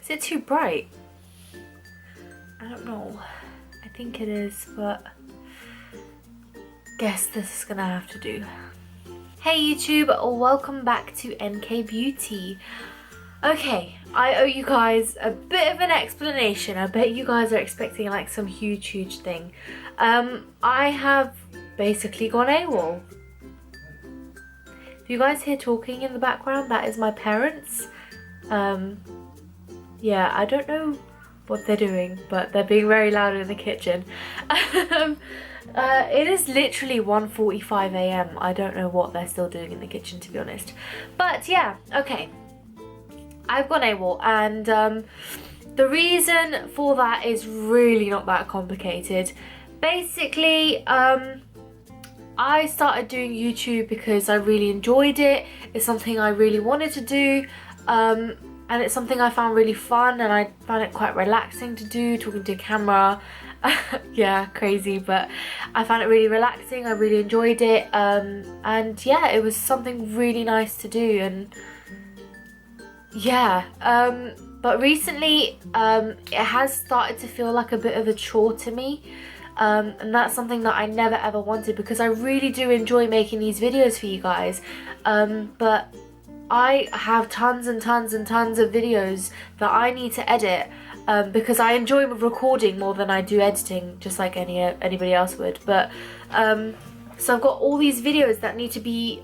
Is it too bright? I don't know. I think it is, but guess this is gonna have to do. Hey YouTube, welcome back to ENKAY Beauty. Okay, I owe you guys a bit of an explanation. I bet you guys are expecting like some huge thing. I have basically gone AWOL. If you guys hear talking in the background, that is my parents. Yeah, I don't know what they're doing, but they're being very loud in the kitchen. It is literally 1:45 AM. I don't know what they're still doing in the kitchen, to be honest. But yeah, okay. I've gone AWOL, and the reason for that is really not that complicated. Basically, I started doing YouTube because I really enjoyed it. It's something I really wanted to do, and it's something I found really fun, and I found it quite relaxing to do, talking to a camera. Yeah, crazy, but I found it really relaxing. I really enjoyed it, and yeah, it was something really nice to do. And yeah, but recently it has started to feel like a bit of a chore to me, and that's something that I never ever wanted, because I really do enjoy making these videos for you guys, but I have tons and tons of videos that I need to edit, because I enjoy recording more than I do editing, just like anybody else would. But so I've got all these videos that need to be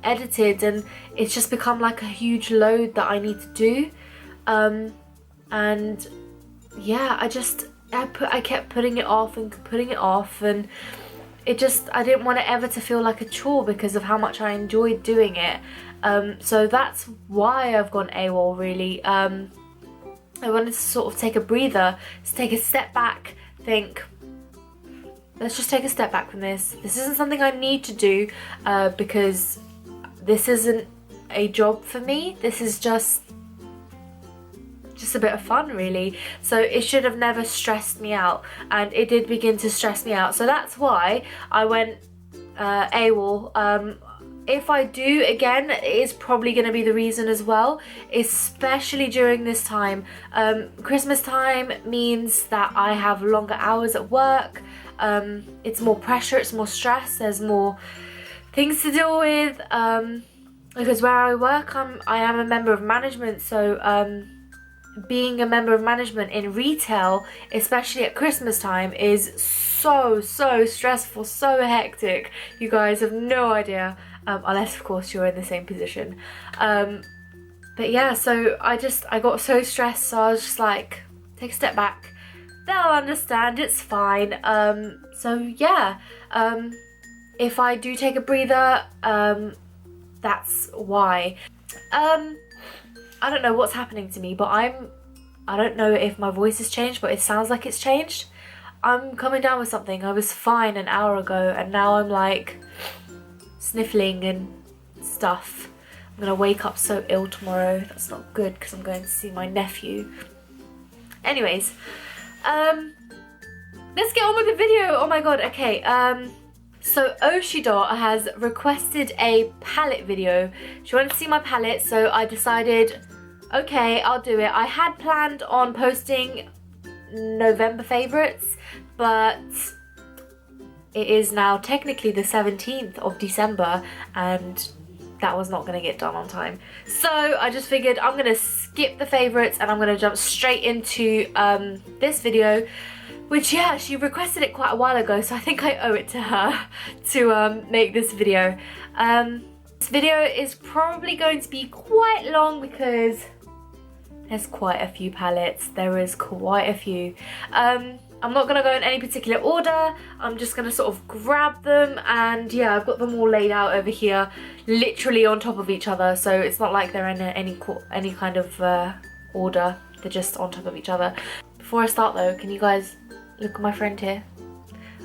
edited, and it's just become like a huge load that I need to do, and yeah, I kept putting it off, and it just, I didn't want it ever to feel like a chore because of how much I enjoyed doing it. So that's why I've gone AWOL, really. I wanted to sort of take a breather, to take a step back, think, let's just take a step back from this. This isn't something I need to do, because this isn't a job for me. This is just a bit of fun, really. So it should have never stressed me out, and it did begin to stress me out. So that's why I went AWOL. If I do again, it is probably going to be the reason as well, especially during this time. Christmas time means that I have longer hours at work. It's more pressure, it's more stress, there's more things to deal with, because where I work, I am a member of management, so being a member of management in retail, especially at Christmas time, is so stressful, so hectic. You guys have no idea, unless of course you're in the same position. But yeah, so I got so stressed, so I was just like, take a step back, they'll understand, it's fine. So yeah, if I do take a breather, that's why. I don't know what's happening to me, but I don't know if my voice has changed, but it sounds like it's changed. I'm coming down with something. I was fine an hour ago, and now I'm like sniffling and stuff. I'm gonna wake up so ill tomorrow. That's not good, because I'm going to see my nephew. Anyways, let's get on with the video. Oh my god, okay. So Oshidot has requested a palette video. She wanted to see my palette, so I decided, okay, I'll do it. I had planned on posting November favourites, but it is now technically the 17th of December, and that was not going to get done on time. So I just figured I'm going to skip the favourites, and I'm going to jump straight into this video, which, yeah, she requested it quite a while ago, so I think I owe it to her to make this video. This video is probably going to be quite long because there's quite a few palettes. There is quite a few. I'm not going to go in any particular order. I'm just going to sort of grab them, and yeah, I've got them all laid out over here, literally on top of each other, so it's not like they're in any kind of order. They're just on top of each other. Before I start though, can you guys look at my friend here?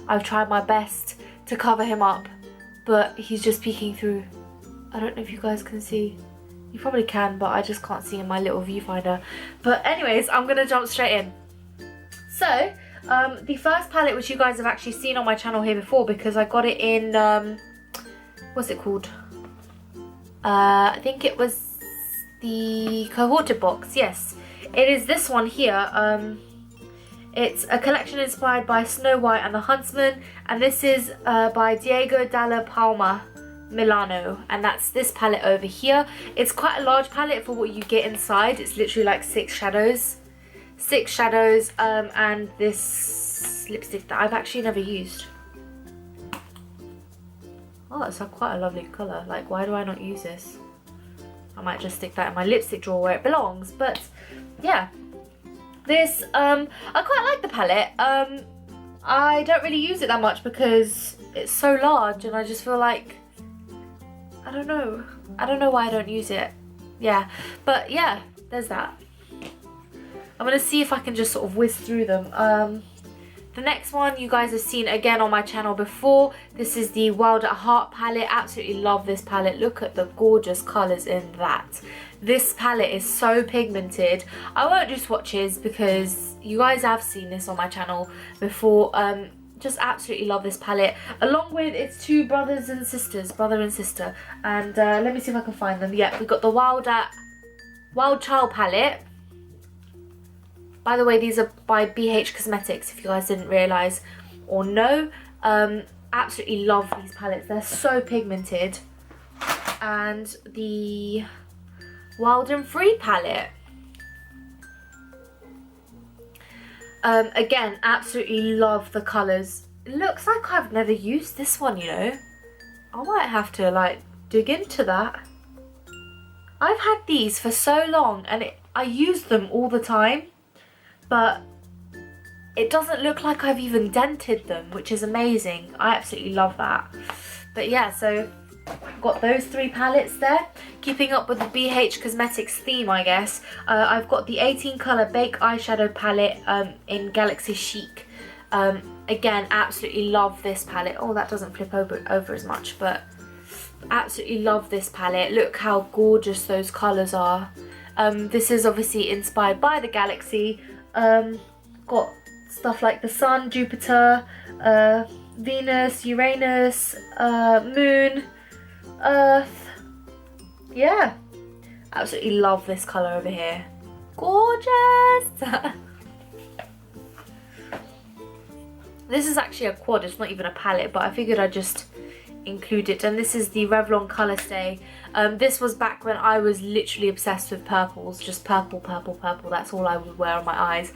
I've tried my best to cover him up, but he's just peeking through. I don't know if you guys can see. You probably can, but I just can't see in my little viewfinder. But anyways, I'm gonna jump straight in. So, the first palette, which you guys have actually seen on my channel here before, because I got it in, what's it called? I think it was the cohorted box, yes. It is this one here. It's a collection inspired by Snow White and the Huntsman, and this is by Diego Dalla Palma Milano, and that's this palette over here. It's quite a large palette for what you get inside. It's literally like 6 shadows. 6 shadows, and this lipstick that I've actually never used. Oh, it's quite a lovely colour. Like, why do I not use this? I might just stick that in my lipstick drawer where it belongs. But yeah, this I quite like the palette. I don't really use it that much because it's so large, and I just feel like, I don't know why I don't use it. Yeah, but yeah, there's that. I'm gonna see if I can just sort of whiz through them. The next one you guys have seen again on my channel before. This is the Wild at Heart palette. Absolutely love this palette. Look at the gorgeous colours in that. This palette is so pigmented. I won't do swatches because you guys have seen this on my channel before. Just absolutely love this palette. Along with its 2 brothers and sisters, brother and sister. And let me see if I can find them. Yeah, we've got the Wild Child palette. By the way, these are by BH Cosmetics, if you guys didn't realise or know. Absolutely love these palettes. They're so pigmented. And the Wild and Free palette. Again, absolutely love the colours. It looks like I've never used this one, you know. I might have to, like, dig into that. I've had these for so long, and I use them all the time. But it doesn't look like I've even dented them, which is amazing. I absolutely love that. But yeah, so I've got those 3 palettes there. Keeping up with the BH Cosmetics theme, I guess. I've got the 18 colour Bake Eyeshadow palette in Galaxy Chic. Again, absolutely love this palette. Oh, that doesn't flip over as much, but absolutely love this palette. Look how gorgeous those colours are. This is obviously inspired by the Galaxy. Got stuff like the Sun, Jupiter, Venus, Uranus, Moon, Earth. Yeah, absolutely love this colour over here. Gorgeous! This is actually a quad, it's not even a palette, but I figured I'd just include it. And this is the Revlon Colour Stay. This was back when I was literally obsessed with purples, just purple, purple, purple. That's all I would wear on my eyes.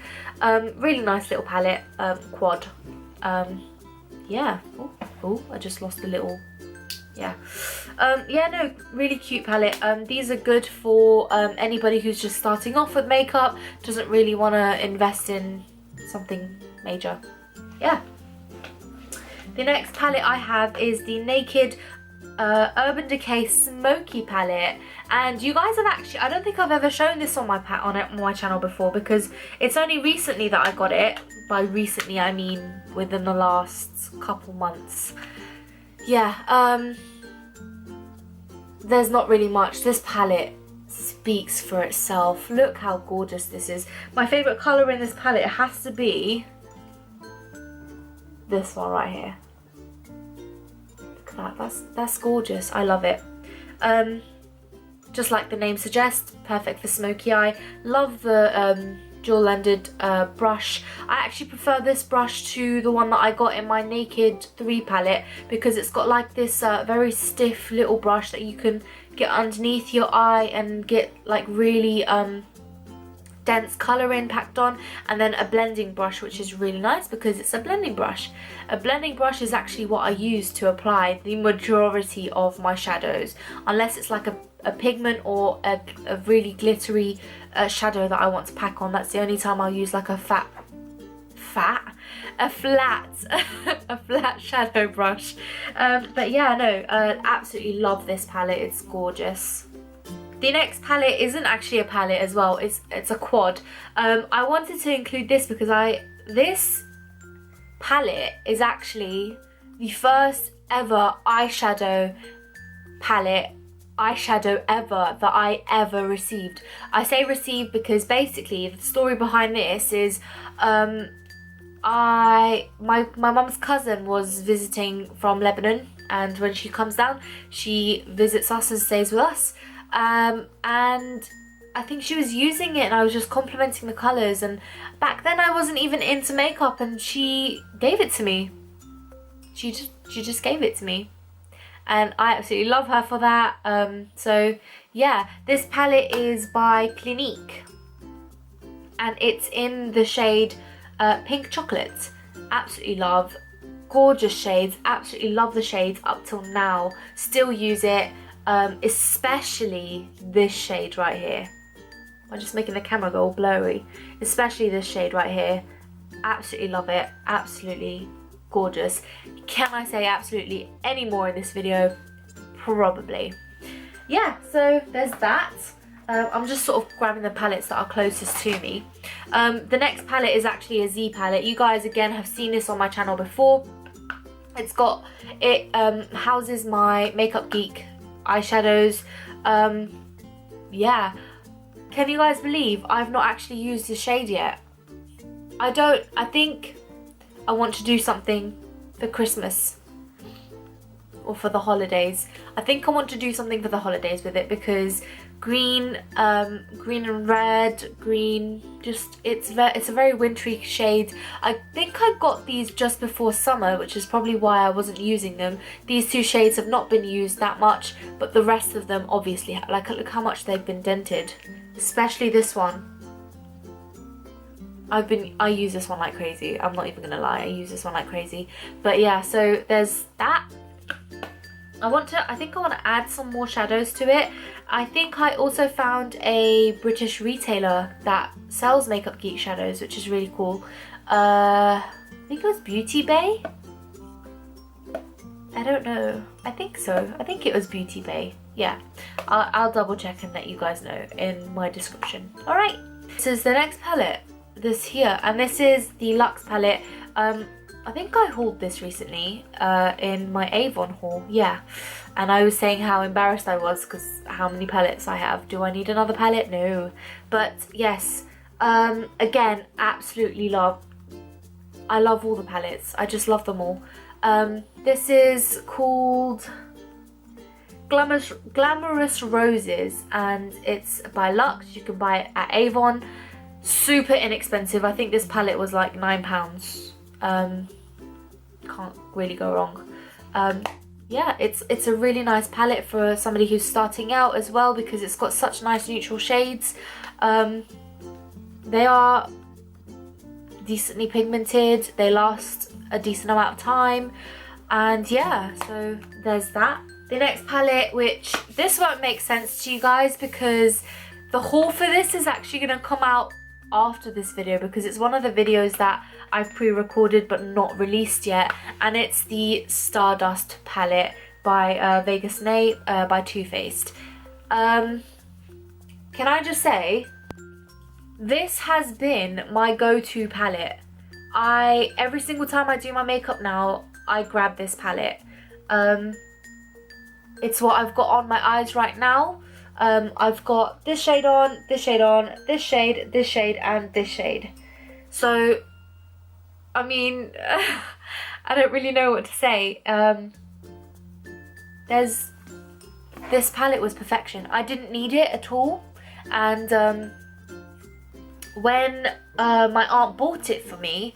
Really nice little palette, quad. Yeah. Oh, I just lost the little. Yeah. Yeah, no, really cute palette. These are good for anybody who's just starting off with makeup, doesn't really want to invest in something major. Yeah. The next palette I have is the Naked Urban Decay Smoky palette, and you guys have actually, I don't think I've ever shown this on my channel before because it's only recently that I got it. By recently I mean within the last couple months. Yeah, there's not really much. This palette speaks for itself. Look how gorgeous this is. My favourite colour in this palette has to be this one right here. Look at that, that's gorgeous. I love it. Just like the name suggests, perfect for smoky eye. Love the dual-ended brush. I actually prefer this brush to the one that I got in my Naked 3 palette because it's got like this very stiff little brush that you can get underneath your eye and get like really dense colour in packed on, and then a blending brush, which is really nice because it's a blending brush. A blending brush is actually what I use to apply the majority of my shadows, unless it's like a pigment or a really glittery shadow that I want to pack on. That's the only time I'll use like a flat shadow brush. But yeah, no, absolutely love this palette. It's gorgeous. The next palette isn't actually a palette as well, it's a quad. I wanted to include this because this palette is actually the first ever eyeshadow ever that I ever received. I say received because basically the story behind this is my mum's cousin was visiting from Lebanon, and when she comes down she visits us and stays with us. And I think she was using it and I was just complimenting the colours, and back then I wasn't even into makeup and she gave it to me. She just gave it to me. And I absolutely love her for that. So yeah, this palette is by Clinique. And it's in the shade Pink Chocolate. Absolutely love. Gorgeous shades. Absolutely love the shades up till now. Still use it. Especially this shade right here. I'm just making the camera go all blurry. Especially this shade right here. Absolutely love it. Absolutely gorgeous. Can I say absolutely any more in this video? Probably. Yeah, so there's that. I'm just sort of grabbing the palettes that are closest to me. The next palette is actually a Z palette. You guys again have seen this on my channel before. It houses my Makeup Geek eyeshadows. Yeah, can you guys believe I've not actually used this shade yet? I think I want to do something for Christmas or for the holidays. I think I want to do something for the holidays with it, because green and red, it's a very wintry shade. I think I got these just before summer, which is probably why I wasn't using them. These two shades have not been used that much, but the rest of them obviously, like, look how much they've been dented, especially this one. I use this one like crazy. I'm not even gonna lie, I use this one like crazy. But yeah, so there's that. I think I want to add some more shadows to it. I think I also found a British retailer that sells Makeup Geek shadows, which is really cool. I think it was Beauty Bay? I don't know. I think so. I think it was Beauty Bay. Yeah. I'll double check and let you guys know in my description. Alright. This is the next palette. This here. And this is the Luxe palette. I think I hauled this recently in my Avon haul, yeah. And I was saying how embarrassed I was because how many palettes I have. Do I need another palette? No. But yes, again, absolutely love. I love all the palettes. I just love them all. This is called Glamorous Roses, and it's by Luxe. You can buy it at Avon. Super inexpensive. I think this palette was like £9. Can't really go wrong. Yeah, it's a really nice palette for somebody who's starting out as well, because it's got such nice neutral shades. They are decently pigmented, they last a decent amount of time, and yeah, so there's that. The next palette, which this won't make sense to you guys because the haul for this is actually going to come out after this video, because it's one of the videos that I've pre-recorded but not released yet, and it's the Stardust palette by Vegas Nay by Too Faced. Can I just say, this has been my go-to palette. Every single time I do my makeup now, I grab this palette. It's what I've got on my eyes right now. I've got this shade on, this shade on, this shade, and this shade. So, I mean, I don't really know what to say. This palette was perfection. I didn't need it at all. And when my aunt bought it for me,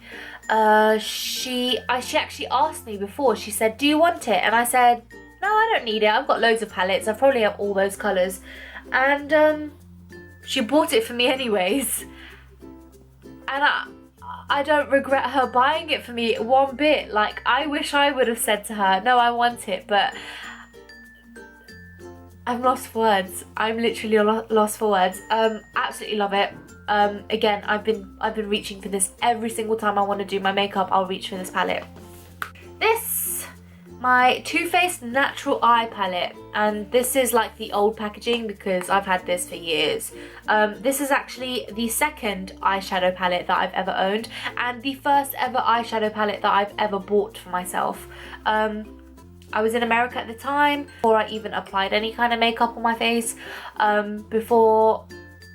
she actually asked me before. She said, "Do you want it?" And I said, "No, I don't need it. I've got loads of palettes. I probably have all those colours." And she bought it for me anyways. And I don't regret her buying it for me one bit. Like, I wish I would have said to her, "No, I want it," but I'm lost for words. I'm literally lost for words. Absolutely love it. Again, I've been reaching for this every single time I want to do my makeup. I'll reach for this palette. My Too Faced Natural Eye palette, and this is like the old packaging because I've had this for years. This is actually the second eyeshadow palette that I've ever owned, and the first ever eyeshadow palette that I've ever bought for myself. I was in America at the time, before I even applied any kind of makeup on my face, before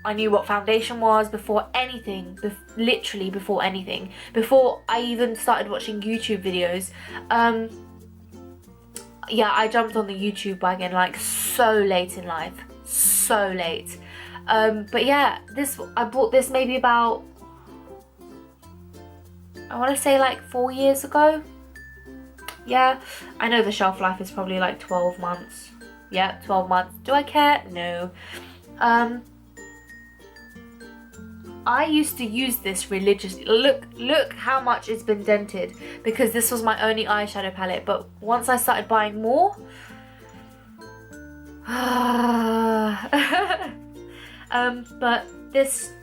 I knew what foundation was, before anything, literally before anything, before I even started watching YouTube videos. Yeah, I jumped on the YouTube wagon like so late in life. so late. But yeah, I bought this maybe about, I want to say like 4 years ago. Yeah, I know the shelf life is probably like 12 months. Yeah, 12 months. Do I care? No. I used to use this religiously. Look how much it's been dented, because this was my only eyeshadow palette. But once I started buying more, but this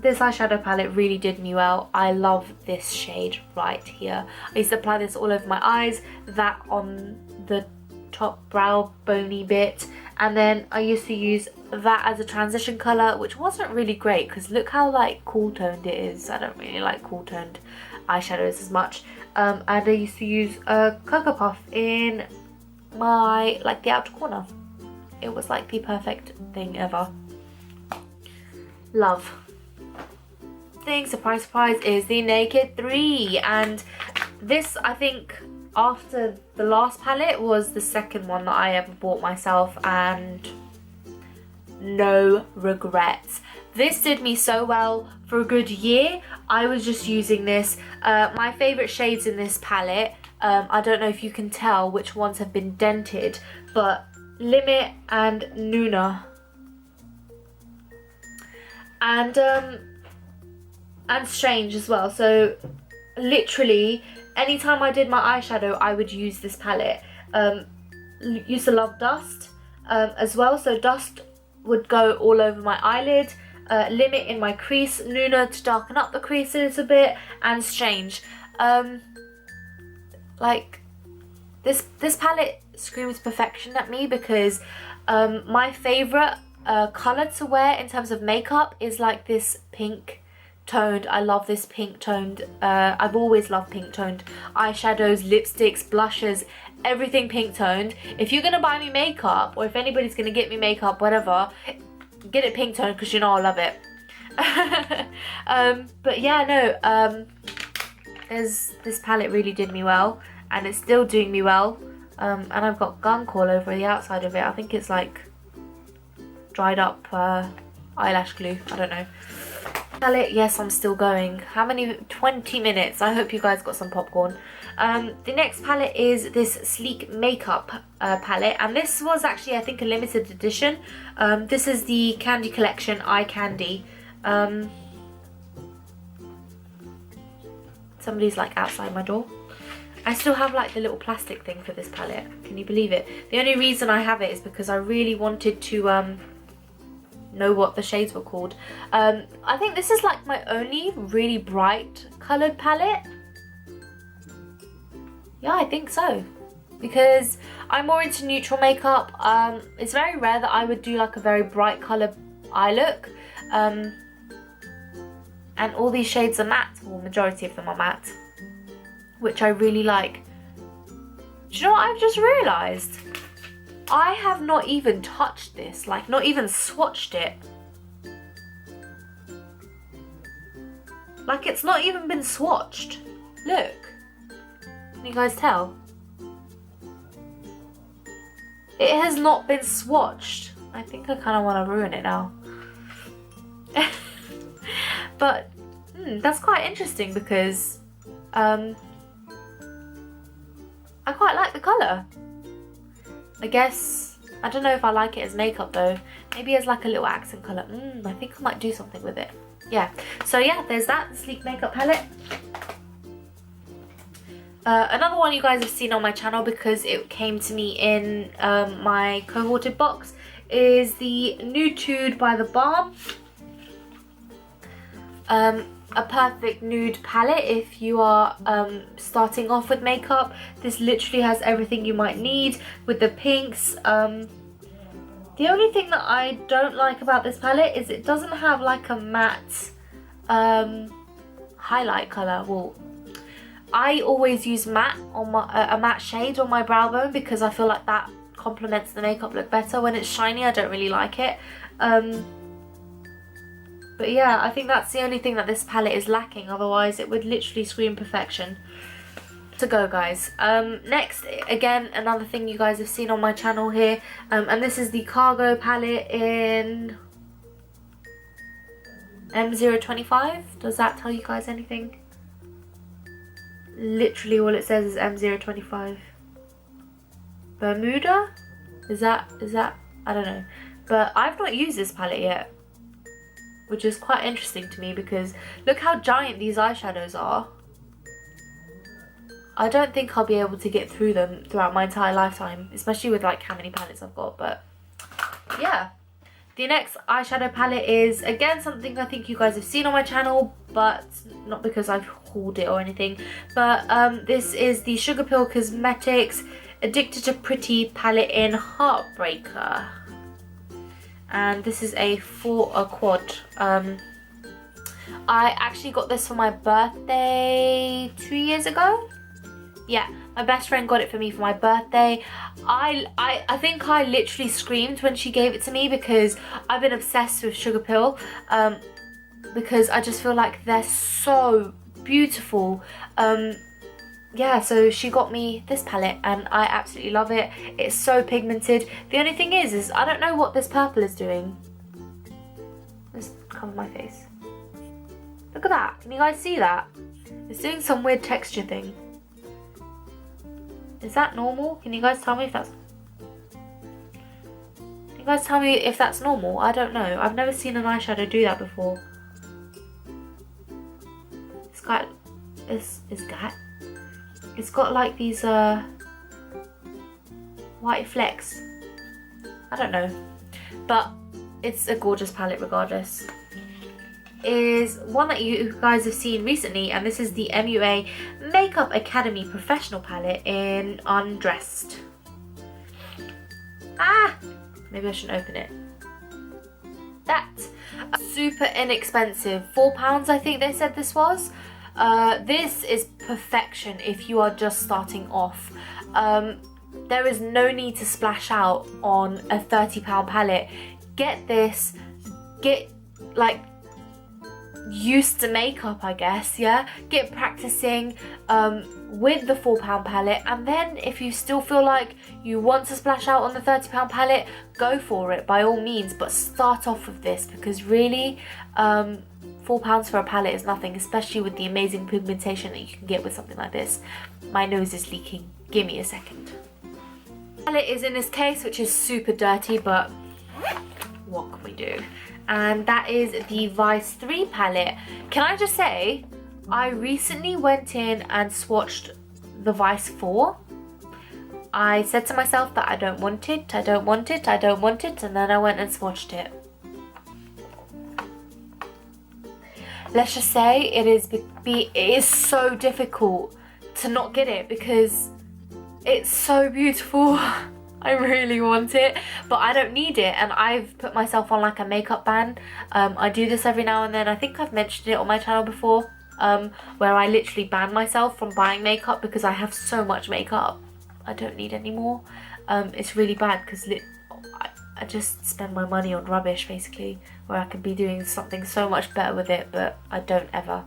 eyeshadow palette really did me well. I love this shade right here. I used to apply this all over my eyes, that on the top brow bony bit, and then I used to use that as a transition colour, which wasn't really great because look how like cool toned it is. I don't really like cool toned eyeshadows as much. And I used to use a Cocoa Puff in my, like, the outer corner. It was like the perfect thing ever. Love. Thing, surprise surprise, is the Naked 3, and this, I think, after the last palette, was the second one that I ever bought myself, and no regrets. This did me so well for a good year. I was just using this. My favourite shades in this palette, I don't know if you can tell which ones have been dented, but Limit and Nuna. And Strange as well. So literally anytime I did my eyeshadow, I would use this palette. Used to love Dust as well, so Dust would go all over my eyelid, Limit in my crease, Nuna to darken up the crease a little bit, and Strange. Like this palette screams perfection at me, because my favourite colour to wear in terms of makeup is like this pink toned. I love this pink toned. I've always loved pink toned eyeshadows, lipsticks, blushes, everything pink toned. If you're gonna buy me makeup, or if anybody's gonna get me makeup, whatever, get it pink toned, because you know I love it. But yeah, no, this palette really did me well, and it's still doing me well. And I've got gunk all over the outside of it. I think it's like dried up eyelash glue, I don't know. Palette, yes, I'm still going. How many? 20 minutes. I hope you guys got some popcorn. The next palette is this Sleek Makeup palette, and this was actually, I think, a limited edition. This is the Candy Collection Eye Candy. Somebody's like outside my door. I still have like the little plastic thing for this palette. Can you believe it? The only reason I have it is because I really wanted to know what the shades were called. I think this is like my only really bright coloured palette. Yeah, I think so. Because I'm more into neutral makeup. It's very rare that I would do like a very bright colour eye look. And all these shades are matte, or majority of them are matte, which I really like. Do you know what I've just realised? I have not even touched this, like not even swatched it. Like it's not even been swatched. Look. Can you guys tell? It has not been swatched. I think I kind of want to ruin it now. But that's quite interesting, because I quite like the colour. I guess, I don't know if I like it as makeup though. Maybe as like a little accent colour. I think I might do something with it. Yeah, so yeah, there's that, the Sleek Makeup palette. Another one you guys have seen on my channel, because it came to me in my cohorted box, is the Nude by The Balm. A perfect nude palette if you are starting off with makeup. This literally has everything you might need with the pinks. The only thing that I don't like about this palette is it doesn't have like a matte highlight colour. Well, I always use matte on my a matte shade on my brow bone, because I feel like that complements the makeup look better. When it's shiny, I don't really like it. But yeah, I think that's the only thing that this palette is lacking. Otherwise, it would literally scream perfection. to go, guys. Next, again, another thing you guys have seen on my channel here, and this is the Cargo palette in M025. Does that tell you guys anything? Literally all it says is M025. Bermuda? Is that I don't know, but I've not used this palette yet, which is quite interesting to me because look how giant these eyeshadows are. I don't think I'll be able to get through them throughout my entire lifetime, especially with like how many palettes I've got. But yeah, the next eyeshadow palette is again something I think you guys have seen on my channel, but not because I've hauled it or anything. But this is the Sugarpill Cosmetics Addicted to Pretty palette in Heartbreaker, and this is a quad. I actually got this for my birthday 2 years ago. Yeah, my best friend got it for me for my birthday. I think I literally screamed when she gave it to me because I've been obsessed with Sugarpill, because I just feel like they're so beautiful. Yeah, so she got me this palette and I absolutely love it. It's so pigmented. The only thing is I don't know what this purple is doing. Let's cover my face. Look at that. Can you guys see that? It's doing some weird texture thing. Is that normal? Can you guys tell me if that's... Can you guys tell me if that's normal? I don't know. I've never seen an eyeshadow do that before. It's got... It's got like these white flecks. I don't know. But it's a gorgeous palette regardless. Is one that you guys have seen recently, and this is the MUA Makeup Academy Professional palette in Undressed. Maybe I shouldn't open it. That super inexpensive, £4 I think they said this was. This is perfection if you are just starting off. There is no need to splash out on a £30 palette. Get this, get like used to makeup, I guess. Yeah, get practicing with the £4 palette, and then if you still feel like you want to splash out on the £30 palette, go for it by all means, but start off with this because really £4 for a palette is nothing, especially with the amazing pigmentation that you can get with something like this. My nose is leaking, give me a second. Palette is in this case, which is super dirty, but what can we do? And that is the Vice 3 palette. Can I just say, I recently went in and swatched the Vice 4. I said to myself that I don't want it, I don't want it, I don't want it, and then I went and swatched it. Let's just say it is so difficult to not get it because it's so beautiful. I really want it, but I don't need it, and I've put myself on like a makeup ban. I do this every now and then. I think I've mentioned it on my channel before, where I literally ban myself from buying makeup because I have so much makeup I don't need anymore. It's really bad because I just spend my money on rubbish basically, where I could be doing something so much better with it, but I don't ever.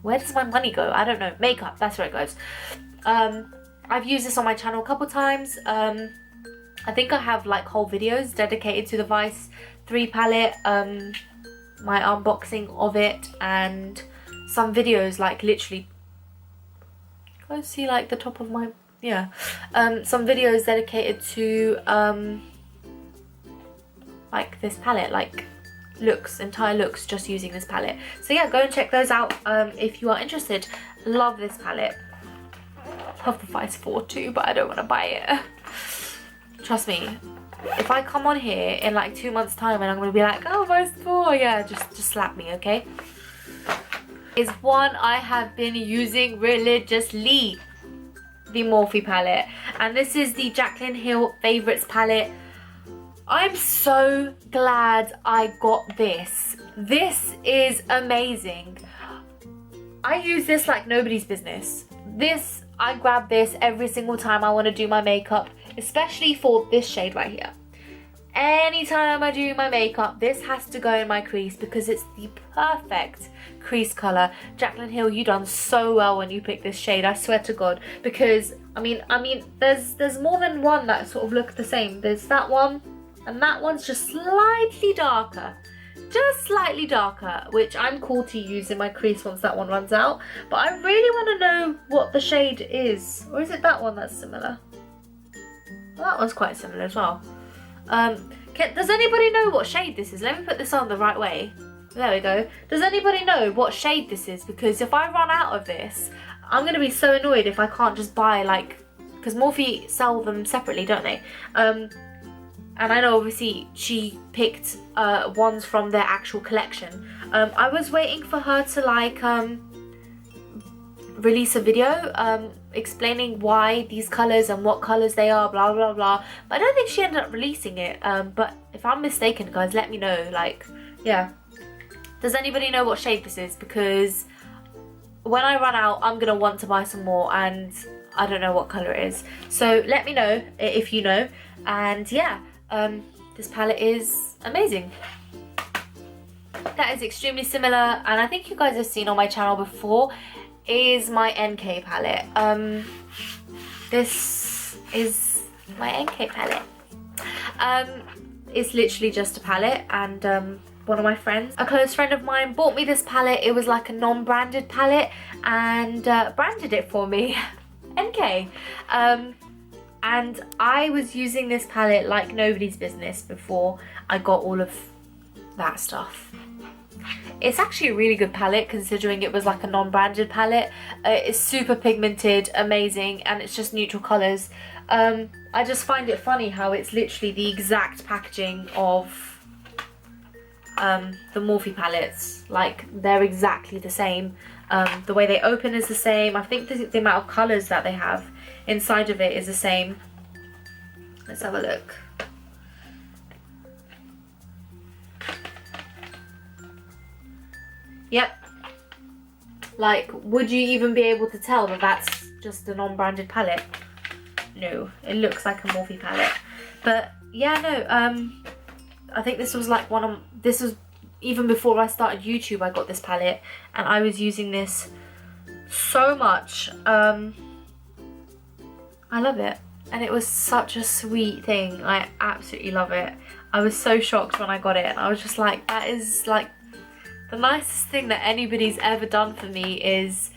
Where does my money go? I don't know. Makeup, that's where it goes. I've used this on my channel a couple times. I think I have like whole videos dedicated to the Vice 3 palette, my unboxing of it, and some videos like literally, can I see like the top of my, yeah, some videos dedicated to like this palette, like looks, entire looks just using this palette. So yeah, go and check those out if you are interested. Love this palette. Love the Vice 4 too, but I don't want to buy it. Trust me, if I come on here in like 2 months time and I'm going to be like, oh, Vice 4, yeah, just slap me, okay? Is one I have been using religiously, the Morphe palette, and this is the Jaclyn Hill Favourites palette. I'm so glad I got this. This is amazing. I use this like nobody's business. I grab this every single time I want to do my makeup, especially for this shade right here. anytime I do my makeup, this has to go in my crease because it's the perfect crease colour. Jaclyn Hill, you done so well when you picked this shade, I swear to God, because I mean there's more than one that sort of look the same. There's that one, and that one's just slightly darker. Just slightly darker, which I'm cool to use in my crease once that one runs out. But I really want to know what the shade is. Or is it that one that's similar? Well, that one's quite similar as well. Does anybody know what shade this is? Let me put this on the right way. There we go. Does anybody know what shade this is? Because if I run out of this, I'm going to be so annoyed if I can't just buy, like, because Morphe sell them separately, don't they? And I know obviously she picked ones from their actual collection. I was waiting for her to like release a video explaining why these colours and what colours they are, blah blah blah. But I don't think she ended up releasing it. But if I'm mistaken, guys, let me know. Like, yeah. Does anybody know what shade this is? Because when I run out, I'm gonna want to buy some more, and I don't know what colour it is. So let me know if you know. And yeah. This palette is amazing. That is extremely similar, and I think you guys have seen on my channel before, is my ENKAY palette. This is my ENKAY palette. It's literally just a palette, and one of my friends, a close friend of mine, bought me this palette. It was like a non-branded palette, and branded it for me. ENKAY. And I was using this palette like nobody's business before I got all of that stuff. It's actually a really good palette considering it was like a non-branded palette. It's super pigmented, amazing, and it's just neutral colours. I just find it funny how it's literally the exact packaging of the Morphe palettes. Like, they're exactly the same. The way they open is the same. I think the amount of colours that they have inside of it is the same. Let's have a look. Yep. Like, would you even be able to tell that that's just a non-branded palette? No, it looks like a Morphe palette. But yeah, no, I think this was like this was even before I started YouTube. I got this palette and I was using this so much. I love it, and it was such a sweet thing. I absolutely love it. I was so shocked when I got it, and I was just like, that is like the nicest thing that anybody's ever done for me, is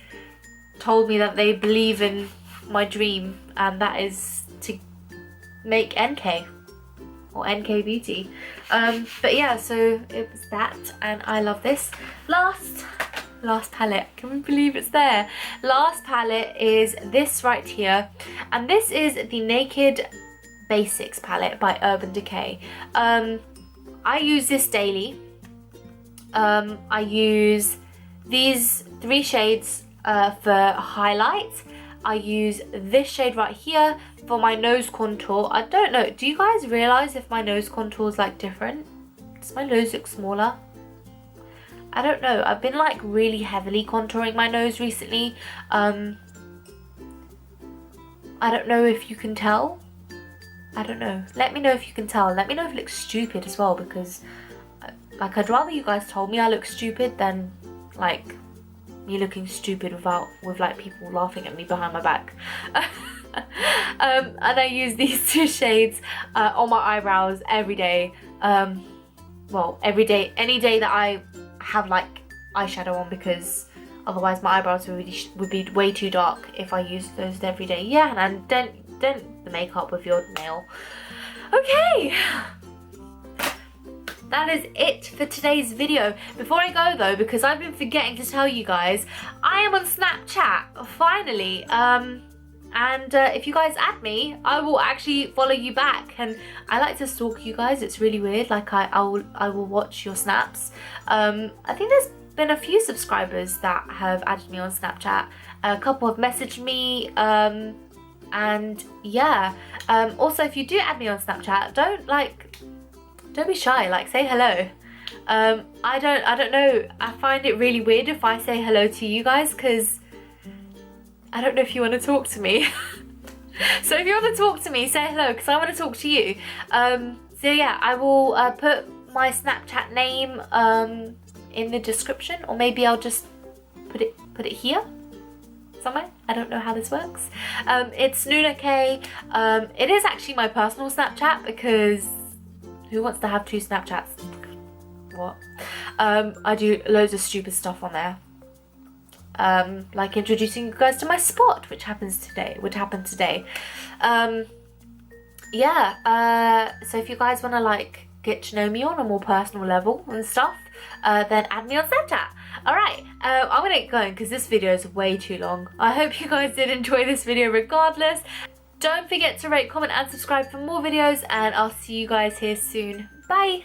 told me that they believe in my dream, and that is to make ENKAY or ENKAY Beauty. But yeah, so it was that, and I love this. Last palette, can we believe it's there? Last palette is this right here, and this is the Naked Basics palette by Urban Decay. I use this daily. I use these 3 shades for highlight. I use this shade right here for my nose contour. I don't know, do you guys realise if my nose contour is like different? Does my nose look smaller? I don't know. I've been like really heavily contouring my nose recently. I don't know if you can tell. I don't know. Let me know if you can tell. Let me know if it looks stupid as well, because like, I'd rather you guys told me I look stupid than like me looking stupid with like people laughing at me behind my back. And I use these 2 shades on my eyebrows every day. Well, every day, any day that I have like eyeshadow on, because otherwise my eyebrows would be way too dark if I used those every day. Yeah, and dent the makeup with your nail. Okay, that is it for today's video. Before I go though, because I've been forgetting to tell you guys, I am on Snapchat finally. And if you guys add me, I will actually follow you back, and I like to stalk you guys. It's really weird. Like, I will watch your snaps. I think there's been a few subscribers that have added me on Snapchat. A couple have messaged me, and yeah. Also, if you do add me on Snapchat, don't be shy. Like, say hello. I don't know. I find it really weird if I say hello to you guys, because I don't know if you want to talk to me. So if you want to talk to me, say hello, because I want to talk to you. So yeah, I will put my Snapchat name in the description, or maybe I'll just put it here somewhere. I don't know how this works. It's ENKAY. It is actually my personal Snapchat, because who wants to have 2 Snapchats? What? I do loads of stupid stuff on there. Like introducing you guys to my spot, which happened today. Yeah, so if you guys want to like get to know me on a more personal level and stuff, then add me on Snapchat. Alright, I'm gonna get going because this video is way too long. I hope you guys did enjoy this video regardless. Don't forget to rate, comment and subscribe for more videos, and I'll see you guys here soon. Bye!